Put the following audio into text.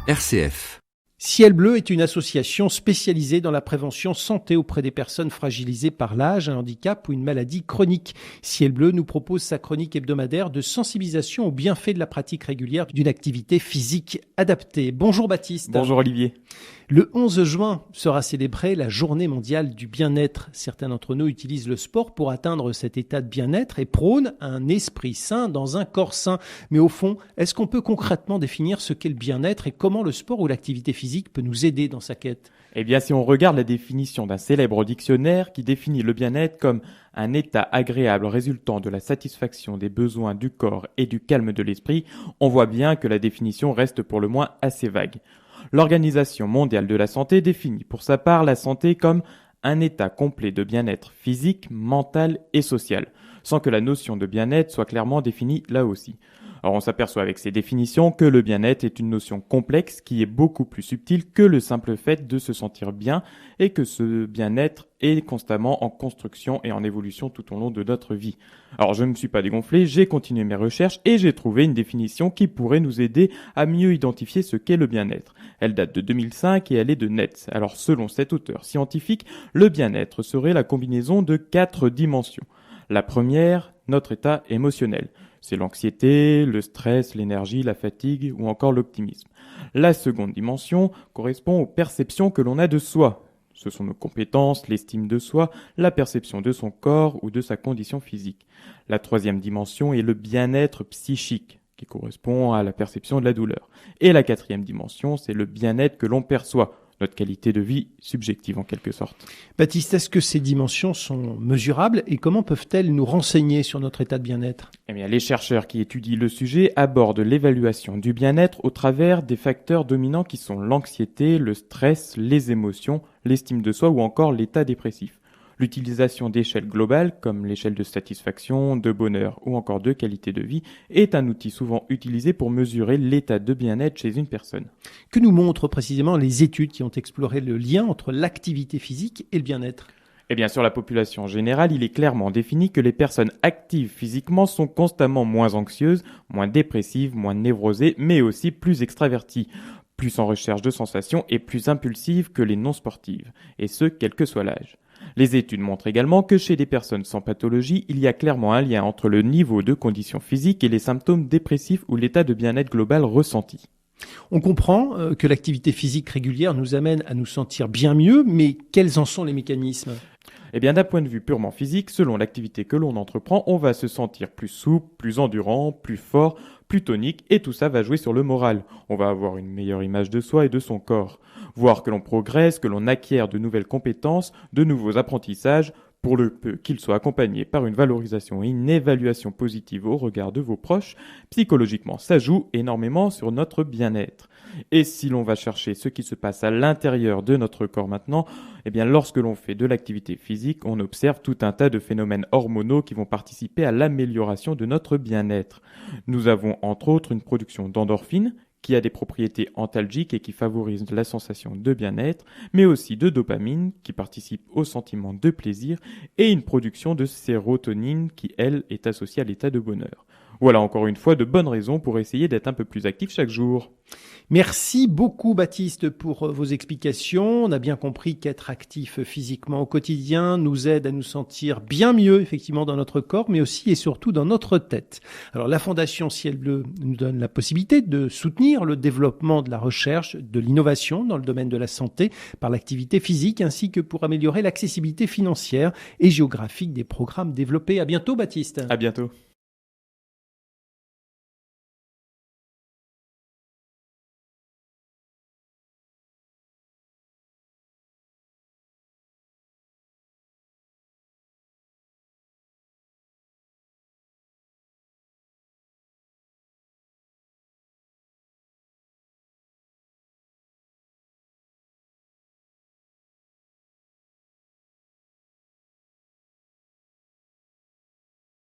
RCF. Ciel Bleu est une association spécialisée dans la prévention santé auprès des personnes fragilisées par l'âge, un handicap ou une maladie chronique. Ciel Bleu nous propose sa chronique hebdomadaire de sensibilisation aux bienfaits de la pratique régulière d'une activité physique adaptée. Bonjour Baptiste. Bonjour Olivier. Le 11 juin sera célébrée la Journée mondiale du bien-être. Certains d'entre nous utilisent le sport pour atteindre cet état de bien-être et prônent un esprit sain dans un corps sain. Mais au fond, est-ce qu'on peut concrètement définir ce qu'est le bien-être et comment le sport ou l'activité physique peut nous aider dans sa quête ? Eh bien, si on regarde la définition d'un célèbre dictionnaire qui définit le bien-être comme un état agréable résultant de la satisfaction des besoins du corps et du calme de l'esprit, on voit bien que la définition reste pour le moins assez vague. L'Organisation mondiale de la santé définit pour sa part la santé comme un état complet de bien-être physique, mental et social, sans que la notion de bien-être soit clairement définie là aussi. Alors on s'aperçoit avec ces définitions que le bien-être est une notion complexe qui est beaucoup plus subtile que le simple fait de se sentir bien et que ce bien-être est constamment en construction et en évolution tout au long de notre vie. Alors je ne me suis pas dégonflé, j'ai continué mes recherches et j'ai trouvé une définition qui pourrait nous aider à mieux identifier ce qu'est le bien-être. Elle date de 2005 et elle est de Netz. Alors selon cet auteur scientifique, le bien-être serait la combinaison de 4 dimensions. La première, notre état émotionnel. C'est l'anxiété, le stress, l'énergie, la fatigue ou encore l'optimisme. La seconde dimension correspond aux perceptions que l'on a de soi. Ce sont nos compétences, l'estime de soi, la perception de son corps ou de sa condition physique. La troisième dimension est le bien-être psychique, qui correspond à la perception de la douleur. Et la quatrième dimension, c'est le bien-être que l'on perçoit, notre qualité de vie subjective en quelque sorte. Baptiste, est-ce que ces dimensions sont mesurables et comment peuvent-elles nous renseigner sur notre état de bien-être ? Eh bien, les chercheurs qui étudient le sujet abordent l'évaluation du bien-être au travers des facteurs dominants qui sont l'anxiété, le stress, les émotions, l'estime de soi ou encore l'état dépressif. L'utilisation d'échelles globales, comme l'échelle de satisfaction, de bonheur ou encore de qualité de vie, est un outil souvent utilisé pour mesurer l'état de bien-être chez une personne. Que nous montrent précisément les études qui ont exploré le lien entre l'activité physique et le bien-être ? Eh bien, sur la population générale, il est clairement défini que les personnes actives physiquement sont constamment moins anxieuses, moins dépressives, moins névrosées, mais aussi plus extraverties, plus en recherche de sensations et plus impulsives que les non-sportives, et ce, quel que soit l'âge. Les études montrent également que chez des personnes sans pathologie, il y a clairement un lien entre le niveau de condition physique et les symptômes dépressifs ou l'état de bien-être global ressenti. On comprend que l'activité physique régulière nous amène à nous sentir bien mieux, mais quels en sont les mécanismes ? Eh bien, d'un point de vue purement physique, selon l'activité que l'on entreprend, on va se sentir plus souple, plus endurant, plus fort, plus tonique, et tout ça va jouer sur le moral. On va avoir une meilleure image de soi et de son corps. Voir que l'on progresse, que l'on acquiert de nouvelles compétences, de nouveaux apprentissages, pour le peu qu'ils soient accompagnés par une valorisation et une évaluation positive au regard de vos proches, psychologiquement, ça joue énormément sur notre bien-être. Et si l'on va chercher ce qui se passe à l'intérieur de notre corps maintenant, eh bien lorsque l'on fait de l'activité physique, on observe tout un tas de phénomènes hormonaux qui vont participer à l'amélioration de notre bien-être. Nous avons entre autres une production d'endorphines, qui a des propriétés antalgiques et qui favorise la sensation de bien-être, mais aussi de dopamine, qui participe au sentiment de plaisir, et une production de sérotonine, qui, elle, est associée à l'état de bonheur. Voilà encore une fois de bonnes raisons pour essayer d'être un peu plus actif chaque jour. Merci beaucoup Baptiste pour vos explications. On a bien compris qu'être actif physiquement au quotidien nous aide à nous sentir bien mieux effectivement dans notre corps, mais aussi et surtout dans notre tête. Alors la Fondation Ciel Bleu nous donne la possibilité de soutenir le développement de la recherche, de l'innovation dans le domaine de la santé par l'activité physique, ainsi que pour améliorer l'accessibilité financière et géographique des programmes développés. À bientôt Baptiste. À bientôt.